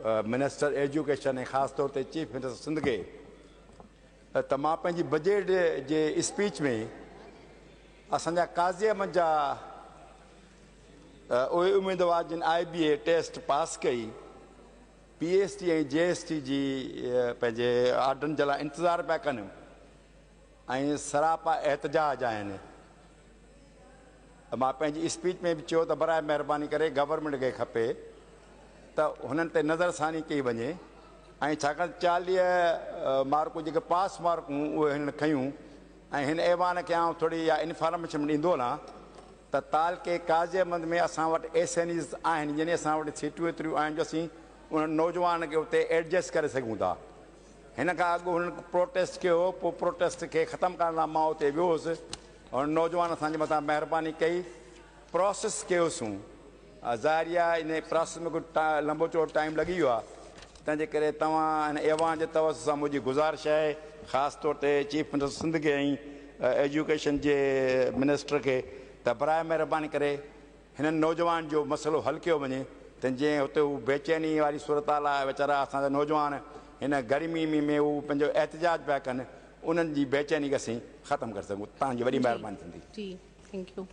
Minister education ऐं ख़ासि तौर ते चीफ मिनिस्टर सिंध खे त मां पंहिंजी बजट जे स्पीच में असांजा काज़ी अहमद जा उहे उम्मीदवार जिन IBA टेस्ट पास कई PhD ऐं JST जी पंहिंजे ऑर्डरनि जे लाइ इंतज़ारु पिया कनि ऐं सरापा एहतजाज आहिनि। मां पंहिंजी स्पीच में बि चयो त बराए महिरबानी करे गवर्नमेंट खे खपे त हुननि ते नज़रसानी कई वञे ऐं छाकाणि 40 मार्कूं जेके पास मार्कूं उहे हिननि खयूं ऐं हिन ऐवान खे आउं थोरी इहा इंफॉर्मेशन ॾींदो वञा त तालके काज़ी अहमद में असां वटि SNEs आहिनि यानी असां वटि सीटूं एतिरियूं आहिनि जो असीं उन नौजवान खे उते एडजस्ट करे सघूं था। हिन खां अॻु हुननि प्रोटेस्ट कयो, पोइ प्रोटेस्ट खे ख़तमु करण लाइ मां उते वियो हुउसि और नौजवान असांजे मथां महिरबानी कई, प्रोसेस कयोसीं। ज़ाहिर आहे इन प्रोसेस में कुझु लंबो चौड़ो टाइम लॻी वियो आहे, तंहिंजे करे तव्हां हिन ऐवान जे तवस सां मुंहिंजी गुज़ारिश आहे ख़ासि तौर ते चीफ मिनिस्टर सिंध खे ऐं एजुकेशन जे मिनिस्टर खे त बराए महिरबानी करे हिननि नौजवान जो मसइलो हल कयो वञे त जीअं हुते हू बेचैनी वारी सूरत हाल आहे, वीचारा असांजा नौजवान हिन गर्मी में हू पंहिंजो एहतजाज पिया कनि, उन्हनि जी बेचैनी खे असीं ख़तमु करे सघूं। तव्हांजी वॾी महिरबानी थींदी।